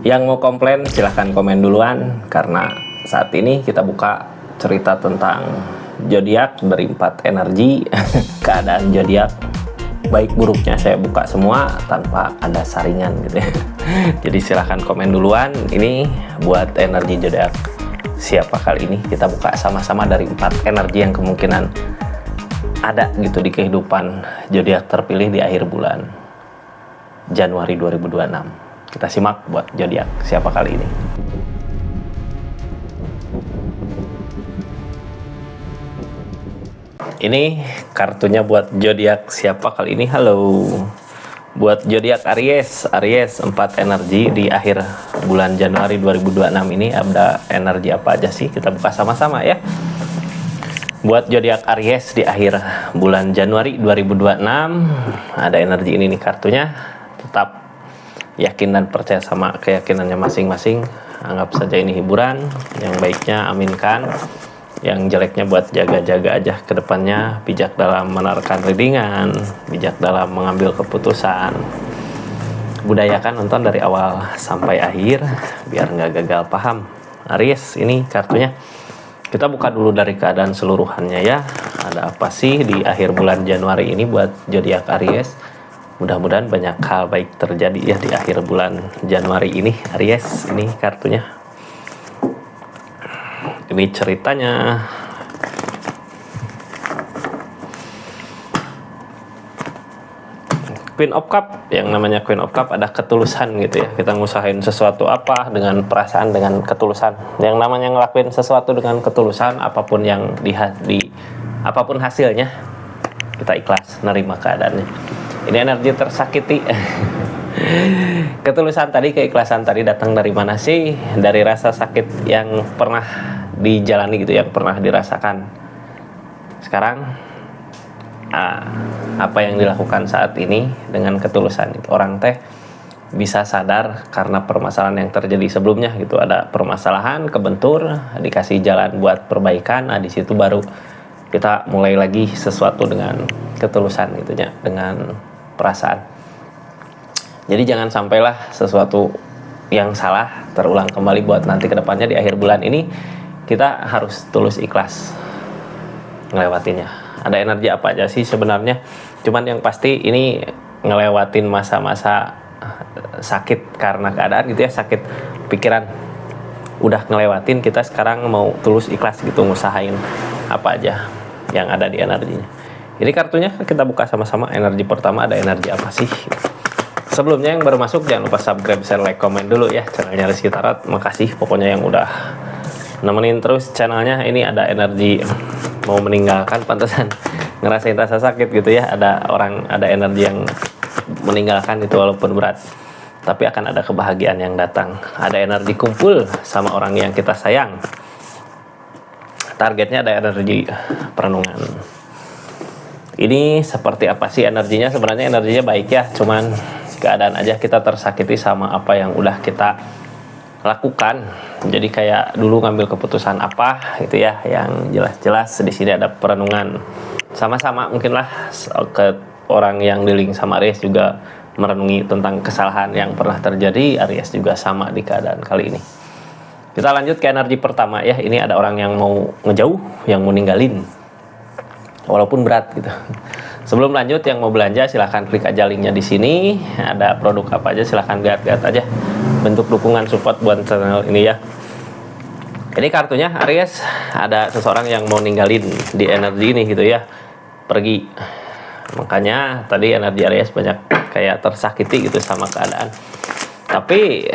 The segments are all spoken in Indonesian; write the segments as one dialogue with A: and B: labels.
A: Yang mau komplain silahkan komen duluan, karena saat ini kita buka cerita tentang zodiak dari 4 energi. Keadaan zodiak baik buruknya saya buka semua tanpa ada saringan gitu ya. Jadi silahkan komen duluan. Ini buat energi zodiak siapa kali ini, kita buka sama-sama dari 4 energi yang kemungkinan ada gitu di kehidupan zodiak terpilih di akhir bulan Januari 2026. Kita simak buat zodiak siapa kali ini. Ini kartunya buat zodiak siapa kali ini. Halo. Buat zodiak Aries, 4 energi di akhir bulan Januari 2026 ini ada energi apa aja sih? Kita buka sama-sama ya. Buat zodiak Aries di akhir bulan Januari 2026 ada energi ini nih kartunya. Tetap yakin dan percaya sama keyakinannya masing-masing. Anggap saja ini hiburan. Yang baiknya aminkan, yang jeleknya buat jaga-jaga aja ke depannya. Bijak dalam menaruhkan readingan, bijak dalam mengambil keputusan. Budayakan nonton dari awal sampai akhir biar nggak gagal paham. Aries, ini kartunya. Kita buka dulu dari keadaan seluruhannya ya. Ada apa sih di akhir bulan Januari ini buat zodiak Aries? Mudah-mudahan banyak hal baik terjadi ya di akhir bulan Januari ini. Aries, ini kartunya. Ini ceritanya. Queen of Cup, yang namanya Queen of Cup ada ketulusan gitu ya. Kita ngusahain sesuatu apa dengan perasaan, dengan ketulusan. Yang namanya ngelakuin sesuatu dengan ketulusan, apapun yang apapun hasilnya, kita ikhlas nerima keadaannya. Ini energi tersakiti. Ketulusan tadi, keikhlasan tadi datang dari mana sih? Dari rasa sakit yang pernah dijalani gitu, yang pernah dirasakan. Sekarang apa yang dilakukan saat ini dengan ketulusan itu, orang teh bisa sadar karena permasalahan yang terjadi sebelumnya gitu. Ada permasalahan, kebentur, dikasih jalan buat perbaikan. Di situ baru kita mulai lagi sesuatu dengan ketulusan gitu ya, dengan perasaan. Jadi jangan sampailah sesuatu yang salah terulang kembali buat nanti kedepannya. Di akhir bulan ini kita harus tulus ikhlas ngelewatinya. Ada energi apa aja sih sebenarnya? Cuman yang pasti ini ngelewatin masa-masa sakit karena keadaan gitu ya, sakit pikiran udah ngelewatin. Kita sekarang mau tulus ikhlas gitu, ngusahain apa aja yang ada di energinya. Ini kartunya kita buka sama-sama. Energi pertama ada energi apa sih? Sebelumnya yang baru masuk jangan lupa subscribe, share, like, komen dulu ya channelnya Rizky Tarot. Makasih pokoknya yang udah nemenin terus channelnya. Ini ada energi mau meninggalkan, pantesan ngerasain rasa sakit gitu ya. Ada energi yang meninggalkan itu walaupun berat, tapi akan ada kebahagiaan yang datang. Ada energi kumpul sama orang yang kita sayang. Targetnya ada energi perenungan. Ini seperti apa sih energinya? Sebenarnya energinya baik ya, cuman keadaan aja kita tersakiti sama apa yang udah kita lakukan. Jadi kayak dulu ngambil keputusan apa gitu ya, yang jelas-jelas di sini ada perenungan. Sama-sama mungkinlah ke orang yang dealing sama Aries juga merenungi tentang kesalahan yang pernah terjadi. Aries juga sama di keadaan kali ini. Kita lanjut ke energi pertama ya. Ini ada orang yang mau ngejauh, yang mau ninggalin walaupun berat gitu. Sebelum lanjut, yang mau belanja silahkan klik aja linknya di sini. Ada produk apa aja silahkan lihat-lihat aja. Bentuk dukungan support buat channel ini ya. Ini kartunya Aries, ada seseorang yang mau ninggalin di energi ini gitu ya, pergi. Makanya tadi energi Aries banyak kayak tersakiti gitu sama keadaan. Tapi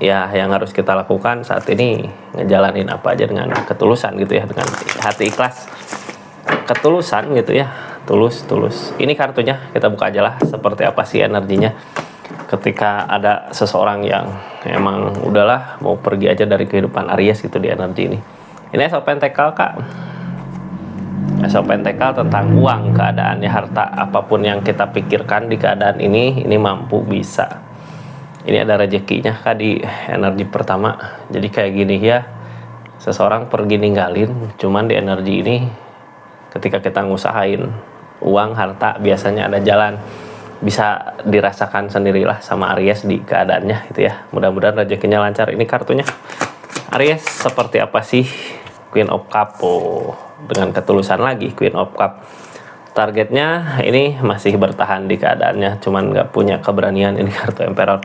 A: ya yang harus kita lakukan saat ini ngejalanin apa aja dengan ketulusan gitu ya, dengan hati ikhlas. Ketulusan gitu ya, tulus. Ini kartunya kita buka aja lah, seperti apa sih energinya ketika ada seseorang yang emang udahlah mau pergi aja dari kehidupan Aries gitu di energi ini. Ini Ace of Pentacle kak. Ace of Pentacle tentang uang, keadaannya, harta, apapun yang kita pikirkan di keadaan ini mampu bisa. Ini ada rezekinya kak di energi pertama. Jadi kayak gini ya, seseorang pergi ninggalin, cuman di energi ini ketika kita ngusahain uang, harta, biasanya ada jalan. bisa dirasakan sendirilah sama Aries di keadaannya gitu ya. Mudah-mudahan rezekinya lancar. Ini kartunya Aries seperti apa sih? Queen of Cup. Oh, dengan ketulusan lagi Queen of Cup. Targetnya ini masih bertahan di keadaannya, cuman nggak punya keberanian. Ini kartu Emperor.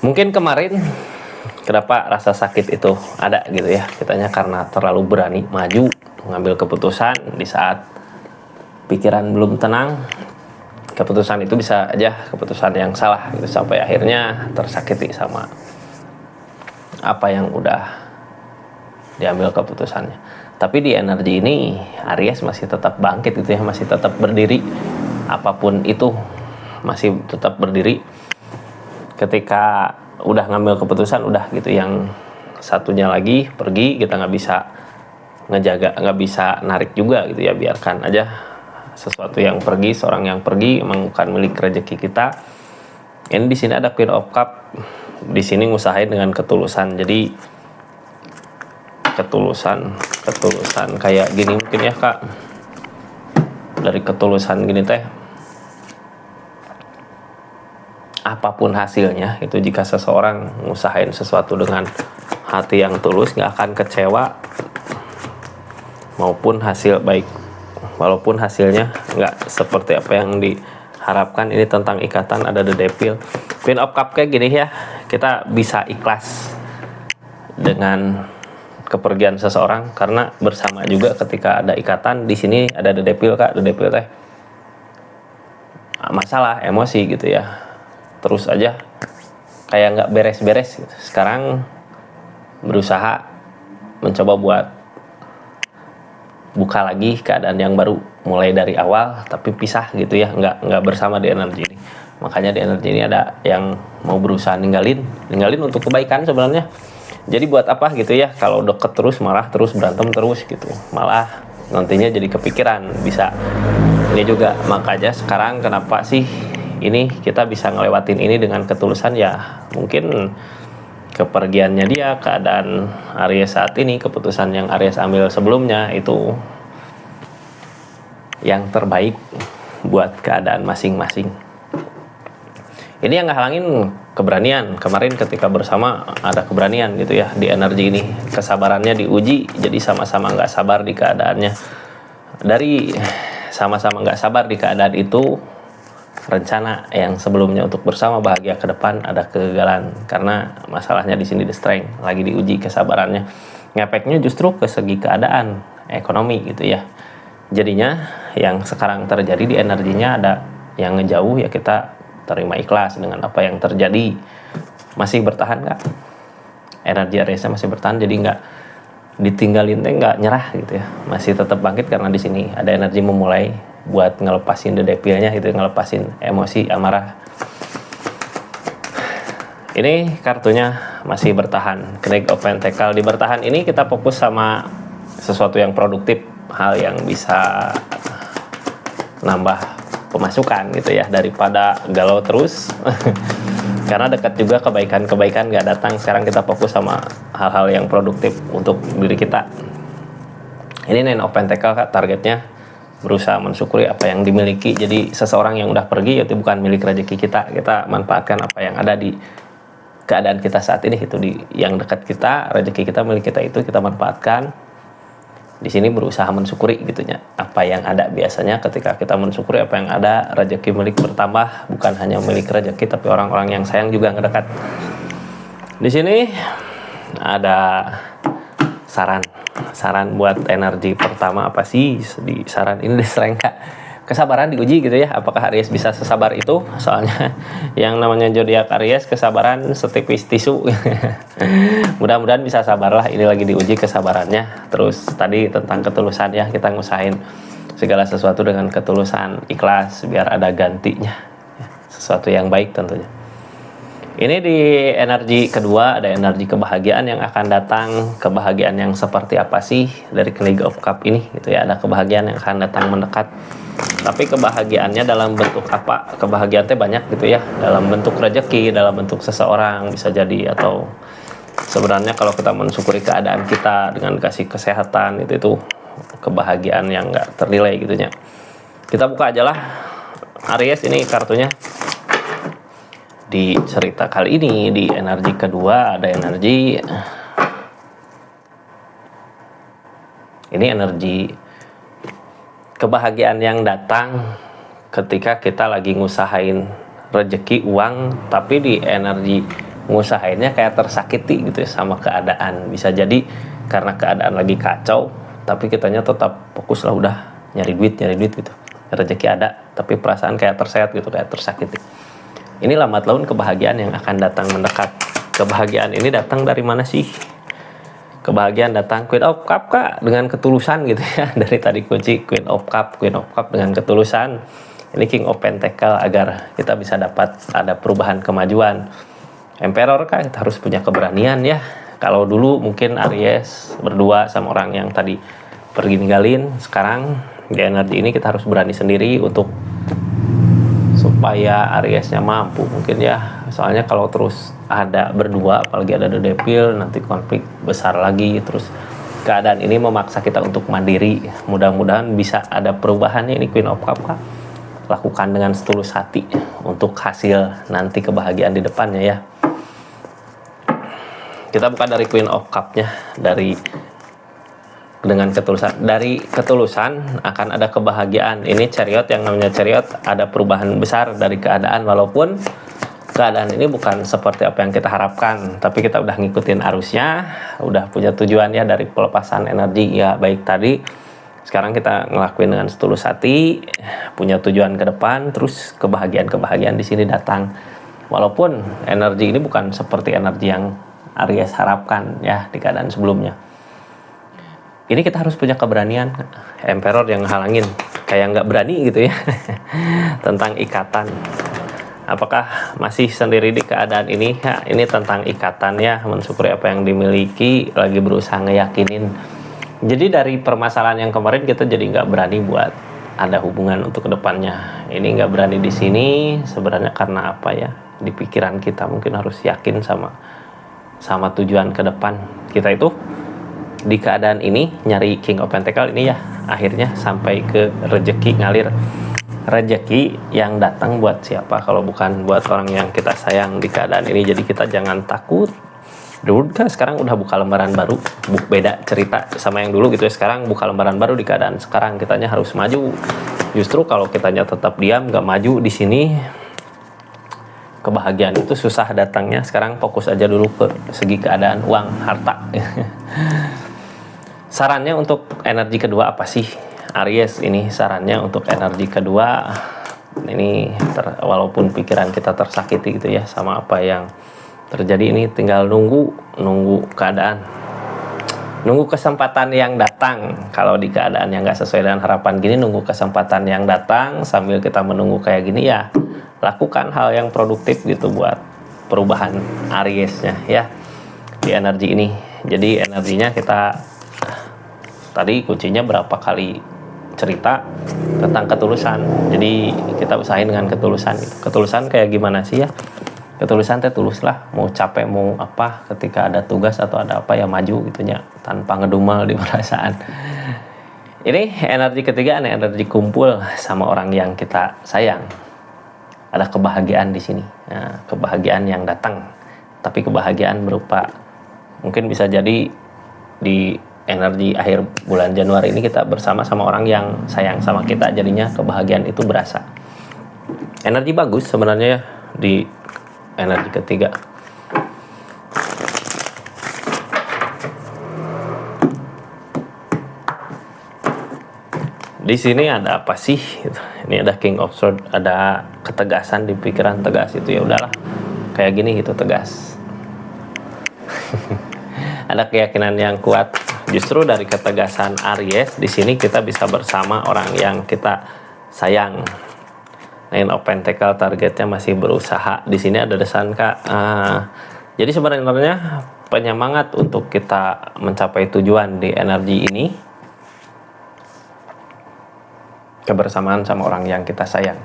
A: Mungkin kemarin kenapa rasa sakit itu ada gitu ya, kitanya karena terlalu berani maju mengambil keputusan di saat pikiran belum tenang. Keputusan itu bisa aja keputusan yang salah gitu, sampai akhirnya tersakiti sama apa yang udah diambil keputusannya. Tapi di energi ini Aries masih tetap bangkit gitu ya, masih tetap berdiri, apapun itu masih tetap berdiri. Ketika udah ngambil keputusan udah gitu, yang satunya lagi pergi, kita nggak bisa ngejaga, nggak bisa narik juga gitu ya, biarkan aja sesuatu yang pergi, seorang yang pergi emang bukan milik rezeki kita. Ini di sini ada Queen of Cup, di sini ngusahain dengan ketulusan. Jadi ketulusan kayak gini mungkin ya Kak, dari ketulusan gini teh, apapun hasilnya itu, jika seseorang ngusahain sesuatu dengan hati yang tulus, nggak akan kecewa maupun hasil baik, walaupun hasilnya nggak seperti apa yang diharapkan. Ini tentang ikatan, ada The Devil. Queen of Cup kayak gini ya, kita bisa ikhlas dengan kepergian seseorang karena bersama juga ketika ada ikatan. Di sini ada The Devil Kak. The Devil teh masalah emosi gitu ya, terus aja kayak nggak beres-beres gitu. Sekarang berusaha mencoba buat buka lagi keadaan yang baru, mulai dari awal tapi pisah gitu ya, nggak bersama di energi ini. Makanya di energi ini ada yang mau berusaha ninggalin untuk kebaikan sebenarnya. Jadi buat apa gitu ya kalau deket terus, malah terus berantem terus gitu, malah nantinya jadi kepikiran bisa ini juga. Makanya sekarang kenapa sih ini kita bisa ngelewatin ini dengan ketulusan ya, mungkin kepergiannya dia, keadaan Aries saat ini, keputusan yang Aries ambil sebelumnya itu yang terbaik buat keadaan masing-masing. Ini yang ngehalangin keberanian. Kemarin ketika bersama ada keberanian gitu ya di energi ini, kesabarannya diuji, jadi sama-sama nggak sabar di keadaannya. Dari sama-sama nggak sabar di keadaan itu, rencana yang sebelumnya untuk bersama bahagia ke depan ada kegagalan karena masalahnya di sini The Strength, lagi diuji kesabarannya. Ngefeknya justru ke segi keadaan ekonomi gitu ya. Jadinya yang sekarang terjadi di energinya ada yang ngejauh ya, kita terima ikhlas dengan apa yang terjadi. Masih bertahan nggak? Energi Aries masih bertahan, jadi nggak ditinggalin teh, nggak nyerah gitu ya, masih tetap bangkit karena di sini ada energi memulai buat ngelepasin The Devil-nya gitu, ngelepasin emosi amarah. Ini kartunya masih bertahan, Knight of Pentacles. Di bertahan ini kita fokus sama sesuatu yang produktif, hal yang bisa nambah pemasukan gitu ya, daripada galau terus. Karena dekat juga kebaikan-kebaikan nggak datang. Sekarang kita fokus sama hal-hal yang produktif untuk diri kita. Ini Nine of Pentacles Kak, targetnya berusaha mensyukuri apa yang dimiliki. Jadi seseorang yang udah pergi itu bukan milik rezeki kita. Kita manfaatkan apa yang ada di keadaan kita saat ini, itu di yang dekat kita, rezeki kita, milik kita, itu kita manfaatkan. Di sini berusaha mensyukuri gitunya apa yang ada. Biasanya ketika kita mensyukuri apa yang ada, rezeki milik bertambah, bukan hanya milik rezeki tapi orang-orang yang sayang juga ngedekat. Di sini ada saran buat energi pertama apa sih di saran ini? Serengka kesabaran diuji gitu ya, apakah Aries bisa sesabar itu? Soalnya yang namanya zodiak Aries kesabaran setipis tisu. Mudah-mudahan bisa sabarlah, ini lagi diuji kesabarannya. Terus tadi tentang ketulusan ya, kita ngusahain segala sesuatu dengan ketulusan, ikhlas, biar ada gantinya, sesuatu yang baik tentunya. Ini di energi kedua ada energi kebahagiaan yang akan datang. Kebahagiaan yang seperti apa sih dari Knight of Cup ini gitu ya, ada kebahagiaan yang akan datang mendekat. Tapi kebahagiaannya dalam bentuk apa? Kebahagiaan teh banyak gitu ya, dalam bentuk rezeki, dalam bentuk seseorang bisa jadi, atau sebenarnya kalau kita mensyukuri keadaan kita dengan kasih kesehatan, itu kebahagiaan yang nggak ternilai gitunya. Kita buka aja lah Aries ini kartunya di cerita kali ini di energi kedua ada energi ini energi kebahagiaan yang datang ketika kita lagi ngusahain rezeki uang, tapi di energi ngusahainnya kayak tersakiti gitu ya sama keadaan. Bisa jadi karena keadaan lagi kacau, tapi kitanya tetap fokus lah udah nyari duit gitu. Rezeki ada, tapi perasaan kayak tersayat gitu, kayak tersakiti. Ini lambat laun kebahagiaan yang akan datang mendekat. Kebahagiaan ini datang dari mana sih? Kebahagiaan datang Queen of Cup kak dengan ketulusan gitu ya. Dari tadi kunci Queen of Cup dengan ketulusan. Ini King of Pentacle agar kita bisa dapat ada perubahan kemajuan. Emperor kak kita harus punya keberanian ya. Kalau dulu mungkin Aries berdua sama orang yang tadi pergi ninggalin, sekarang di energi ini kita harus berani sendiri untuk supaya Ariesnya mampu mungkin ya. Soalnya kalau terus ada berdua, apalagi ada The Devil, nanti konflik besar lagi. Terus keadaan ini memaksa kita untuk mandiri. Mudah-mudahan bisa ada perubahannya. Ini Queen of Cup lakukan dengan setulus hati untuk hasil nanti kebahagiaan di depannya ya. Kita buka dari Queen of Cup-nya, dari dengan ketulusan. Dari ketulusan akan ada kebahagiaan. Ini Chariot, yang namanya Chariot ada perubahan besar dari keadaan, walaupun keadaan ini bukan seperti apa yang kita harapkan, tapi kita udah ngikutin arusnya, udah punya tujuan ya dari pelepasan energi ya baik tadi. Sekarang kita ngelakuin dengan setulus hati, punya tujuan ke depan, terus kebahagiaan di sini datang. Walaupun energi ini bukan seperti energi yang Aries harapkan ya di keadaan sebelumnya. Ini kita harus punya keberanian. Emperor yang halangin kayak nggak berani gitu ya. Tentang ikatan. Apakah masih sendiri di keadaan ini? Ya, ini tentang ikatan ya, mensyukuri apa yang dimiliki, lagi berusaha ngeyakinin. Jadi dari permasalahan yang kemarin kita jadi nggak berani buat ada hubungan untuk kedepannya. Ini nggak berani di sini sebenarnya karena apa ya? Di pikiran kita mungkin harus yakin sama tujuan ke depan kita itu. Di keadaan ini nyari King of Pentacle ini ya akhirnya sampai ke rezeki ngalir. Rezeki yang datang buat siapa kalau bukan buat orang yang kita sayang di keadaan ini. Jadi kita jangan takut. Dulu kan sekarang udah buka lembaran baru, beda cerita sama yang dulu gitu ya. Sekarang buka lembaran baru di keadaan sekarang, kitanya harus maju. Justru kalau kitanya tetap diam nggak maju di sini, kebahagiaan itu susah datangnya. Sekarang fokus aja dulu ke segi keadaan uang, harta. Sarannya untuk energi kedua apa sih? Aries ini sarannya untuk energi kedua ini walaupun pikiran kita tersakiti gitu ya sama apa yang terjadi, ini tinggal nunggu keadaan, nunggu kesempatan yang datang. Kalau di keadaan yang nggak sesuai dengan harapan gini, nunggu kesempatan yang datang. Sambil kita menunggu kayak gini ya lakukan hal yang produktif gitu buat perubahan Ariesnya ya di energi ini. Jadi energinya kita tadi kuncinya berapa kali cerita tentang ketulusan. Jadi kita usahain dengan ketulusan gitu. Ketulusan kayak gimana sih ya? Ketulusan teh tulus lah, mau capek mau apa, ketika ada tugas atau ada apa ya maju gitu ya, tanpa ngedumel di perasaan. Ini energi ketiga, energi kumpul sama orang yang kita sayang. Ada kebahagiaan di sini. Nah, kebahagiaan yang datang. Tapi kebahagiaan berupa mungkin bisa jadi di energi akhir bulan Januari ini kita bersama sama orang yang sayang sama kita, jadinya kebahagiaan itu berasa. Energi bagus sebenarnya ya di energi ketiga. Di sini ada apa sih? Ini ada King of Swords, ada ketegasan di pikiran, tegas itu ya udahlah. Kayak gini gitu, tegas. Ada keyakinan yang kuat. Justru dari ketegasan Aries di sini kita bisa bersama orang yang kita sayang. Nine of Pentacle targetnya masih berusaha. Di sini ada desan kak. Jadi sebenarnya penyemangat untuk kita mencapai tujuan di energi ini, kebersamaan sama orang yang kita sayang.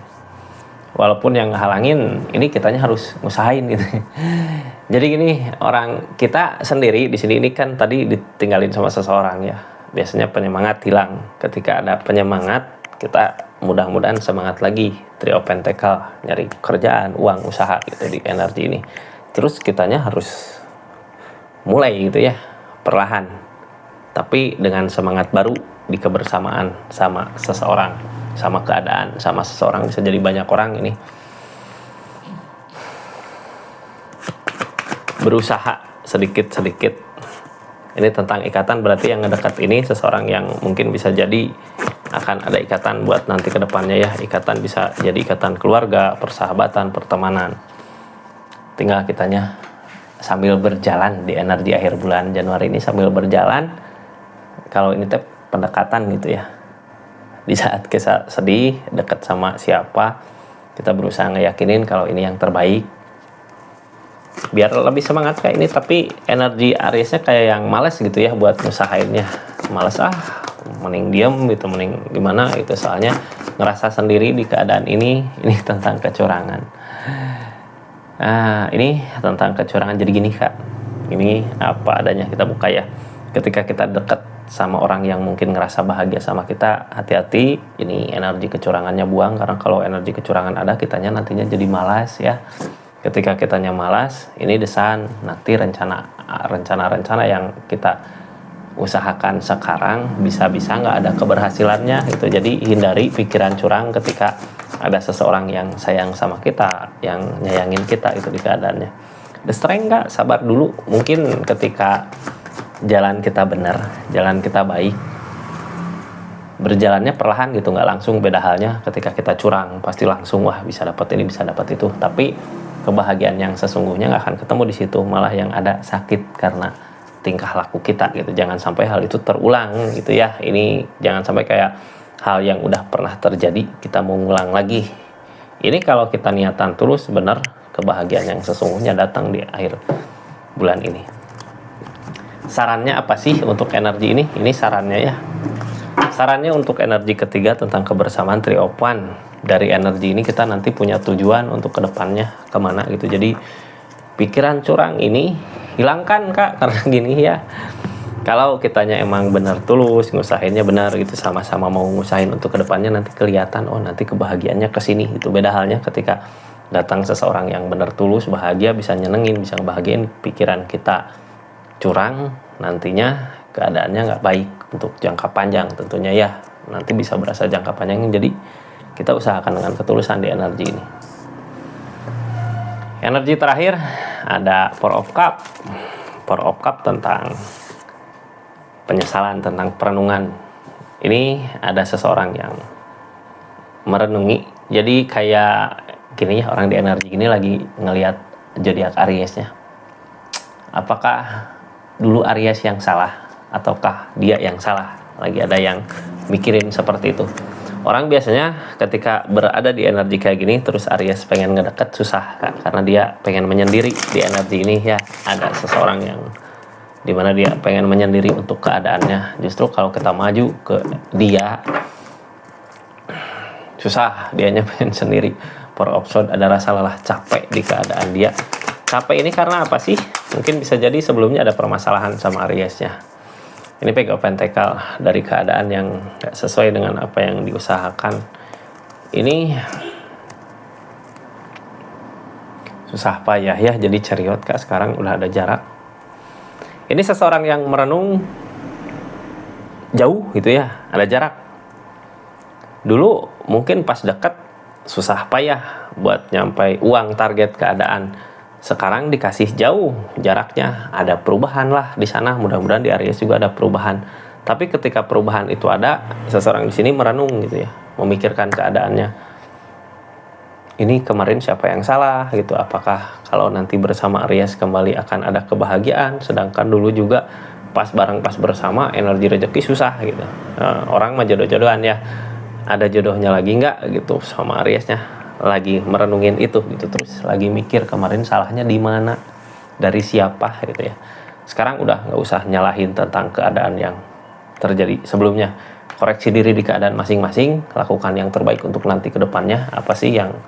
A: Walaupun yang halangin ini kitanya harus ngusahain gitu. Jadi gini, orang kita sendiri di sini ini kan tadi ditinggalin sama seseorang ya. Biasanya penyemangat hilang. Ketika ada penyemangat, kita mudah-mudahan semangat lagi. Trio Pentacle, nyari kerjaan, uang, usaha gitu di energi ini. Terus kitanya harus mulai gitu ya, perlahan. Tapi dengan semangat baru di kebersamaan sama seseorang, sama keadaan, sama seseorang, bisa jadi banyak orang ini. Berusaha sedikit-sedikit. Ini tentang ikatan, berarti yang ngedekat ini seseorang yang mungkin bisa jadi akan ada ikatan buat nanti ke depannya ya. Ikatan bisa jadi ikatan keluarga, persahabatan, pertemanan. Tinggal kitanya sambil berjalan di energi akhir bulan Januari ini, sambil berjalan. Kalau ini teh pendekatan gitu ya. Di saat kita sedih, dekat sama siapa, kita berusaha ngeyakinin kalau ini yang terbaik. Biar lebih semangat kayak ini, tapi energi Ariesnya kayak yang males gitu ya buat ngusahainnya. Males mending diem gitu, mending gimana gitu, soalnya ngerasa sendiri di keadaan ini tentang kecurangan. Ini tentang kecurangan. Jadi gini Kak, ini apa adanya, kita buka ya. Ketika kita dekat sama orang yang mungkin ngerasa bahagia sama kita, hati-hati, ini energi kecurangannya buang, karena kalau energi kecurangan ada, kitanya nantinya jadi malas ya. Ketika kitanya malas, ini desan nanti rencana yang kita usahakan sekarang bisa-bisa nggak ada keberhasilannya gitu. Jadi hindari pikiran curang ketika ada seseorang yang sayang sama kita, yang nyayangin kita itu di keadaannya. Destreng nggak, sabar dulu. Mungkin ketika jalan kita benar, jalan kita baik, berjalannya perlahan gitu, nggak langsung. Beda halnya ketika kita curang, pasti langsung wah bisa dapat ini, bisa dapat itu. Tapi kebahagiaan yang sesungguhnya nggak akan ketemu di situ, malah yang ada sakit karena tingkah laku kita gitu. Jangan sampai hal itu terulang gitu ya. Ini jangan sampai kayak hal yang udah pernah terjadi kita mau ngulang lagi. Ini kalau kita niatan tulus benar, kebahagiaan yang sesungguhnya datang di akhir bulan ini. Sarannya apa sih untuk energi ini? Ini sarannya ya. Sarannya untuk energi ketiga tentang kebersamaan triopan. Dari energi ini kita nanti punya tujuan untuk kedepannya kemana gitu. Jadi pikiran curang ini hilangkan Kak, karena gini ya. Kalau kitanya emang benar tulus, ngusahainnya benar gitu, sama-sama mau ngusahain untuk kedepannya, nanti kelihatan oh nanti kebahagiaannya kesini gitu. Beda halnya ketika datang seseorang yang benar tulus, bahagia, bisa nyenengin, bisa ngebahagiain, pikiran kita curang, nantinya keadaannya nggak baik untuk jangka panjang tentunya ya. Nanti bisa berasa jangka panjang, jadi kita usahakan dengan ketulusan di energi ini. Energi terakhir ada Four of Cup. Four of Cup tentang penyesalan, tentang perenungan. Ini ada seseorang yang merenungi. Jadi kayak gini ya, orang di energi gini lagi ngelihat zodiak Ariesnya. Apakah dulu Aries yang salah ataukah dia yang salah? Lagi ada yang mikirin seperti itu. Orang biasanya ketika berada di energi kayak gini, terus Aries pengen ngedeket, susah Kak, karena dia pengen menyendiri di energi ini ya. Ada seseorang yang dimana dia pengen menyendiri untuk keadaannya. Justru kalau kita maju ke dia, susah, dianya pengen sendiri. For option ada rasa lelah, capek di keadaan dia. Capek ini karena apa sih? Mungkin bisa jadi sebelumnya ada permasalahan sama Ariesnya. Ini Page of Pentacle, dari keadaan yang gak sesuai dengan apa yang diusahakan. Ini susah payah ya, jadi chariot Kak, sekarang udah ada jarak. Ini seseorang yang merenung jauh gitu ya, ada jarak. Dulu mungkin pas dekat susah payah buat nyampai uang target keadaan. Sekarang dikasih jauh jaraknya, ada perubahan lah di sana. Mudah-mudahan di Aries juga ada perubahan. Tapi ketika perubahan itu ada, seseorang di sini merenung gitu ya, memikirkan keadaannya. Ini kemarin siapa yang salah gitu? Apakah kalau nanti bersama Aries kembali akan ada kebahagiaan? Sedangkan dulu juga pas bareng pas bersama energi rezeki susah gitu. Orang mah jodoh-jodohan ya. Ada jodohnya lagi nggak gitu sama Ariesnya? Lagi merenungin itu gitu, terus lagi mikir kemarin salahnya di mana, dari siapa gitu ya. Sekarang udah nggak usah nyalahin tentang keadaan yang terjadi sebelumnya. Koreksi diri di keadaan masing-masing, lakukan yang terbaik untuk nanti ke depannya. Apa sih yang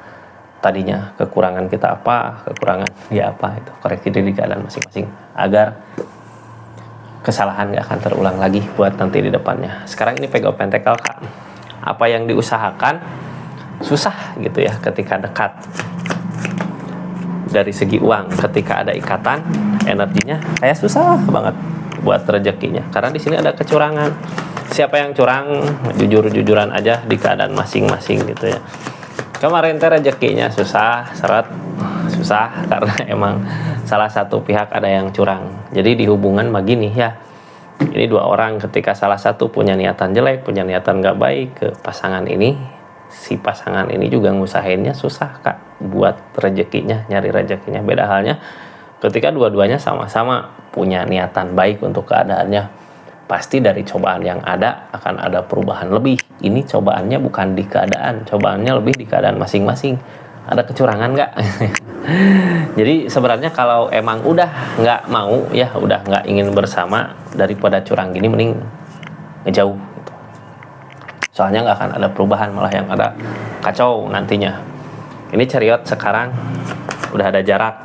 A: tadinya kekurangan kita, apa kekurangan dia apa, itu koreksi diri di keadaan masing-masing agar kesalahan nggak akan terulang lagi buat nanti di depannya. Sekarang ini Page of Pentacle Kak, apa yang diusahakan susah gitu ya ketika dekat. Dari segi uang, ketika ada ikatan, energinya kayak susah banget buat rezekinya. Karena di sini ada kecurangan. Siapa yang curang, jujur-jujuran aja di keadaan masing-masing gitu ya. Kemarin teh rezekinya susah, seret, susah karena emang salah satu pihak ada yang curang. Jadi di hubungan begini ya. Ini dua orang ketika salah satu punya niatan jelek, punya niatan gak baik ke pasangan ini, si pasangan ini juga ngusahainnya susah kak buat rezekinya, nyari rezekinya. Beda halnya ketika dua-duanya sama-sama punya niatan baik untuk keadaannya, pasti dari cobaan yang ada akan ada perubahan lebih. Ini cobaannya bukan di keadaan, cobaannya lebih di keadaan masing-masing. Ada kecurangan nggak? Jadi sebenarnya kalau emang udah nggak mau ya, udah nggak ingin bersama, daripada curang gini mending ngejauh gitu. Soalnya nggak akan ada perubahan, malah yang ada kacau nantinya. Ini Chariot sekarang udah ada jarak,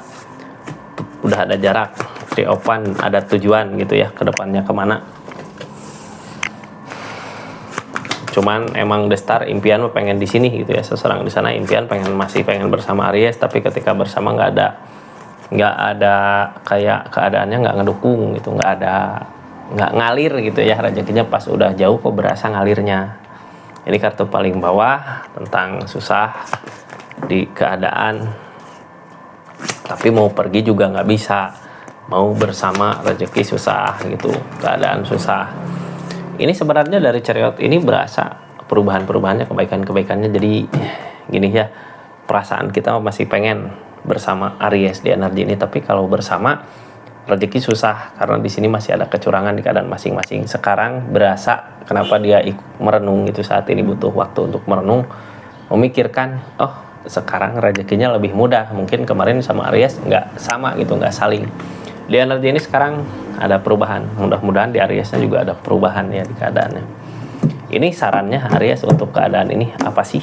A: Triopan ada tujuan gitu ya, kedepannya kemana. Cuman emang The Star impian pengen di sini gitu ya, seseorang di sana impian masih pengen bersama Aries, tapi ketika bersama nggak ada kayak keadaannya nggak ngedukung gitu, nggak ngalir gitu ya rezekinya. Pas udah jauh kok berasa ngalirnya. Ini kartu paling bawah tentang susah di keadaan, tapi mau pergi juga nggak bisa, mau bersama rezeki susah gitu, keadaan susah. Ini sebenarnya dari Chariot ini berasa perubahan-perubahannya, kebaikan-kebaikannya. Jadi gini ya, perasaan kita masih pengen bersama Aries di energi ini, tapi kalau bersama rezeki susah karena di sini masih ada kecurangan di keadaan masing-masing. Sekarang berasa kenapa dia merenung gitu, saat ini butuh waktu untuk merenung, memikirkan, oh sekarang rezekinya lebih mudah. Mungkin kemarin sama Aries nggak sama gitu, nggak saling. Di energi ini sekarang ada perubahan, mudah-mudahan di Ariesnya juga ada perubahan ya di keadaannya. Ini sarannya Aries untuk keadaan ini apa sih?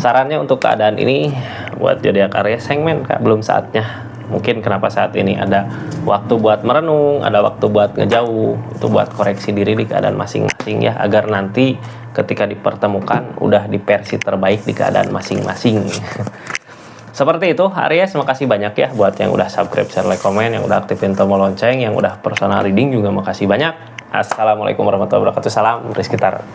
A: Sarannya untuk keadaan ini buat zodiak Aries, hangman kak, belum saatnya. Mungkin kenapa saat ini ada waktu buat merenung, ada waktu buat ngejauh, itu buat koreksi diri di keadaan masing-masing ya, agar nanti ketika dipertemukan udah di versi terbaik di keadaan masing-masing. Seperti itu Aries, makasih banyak ya buat yang udah subscribe, share, like, komen, yang udah aktifin tombol lonceng, yang udah personal reading juga makasih banyak. Assalamualaikum warahmatullahi wabarakatuh. Salam Rizky Tarot.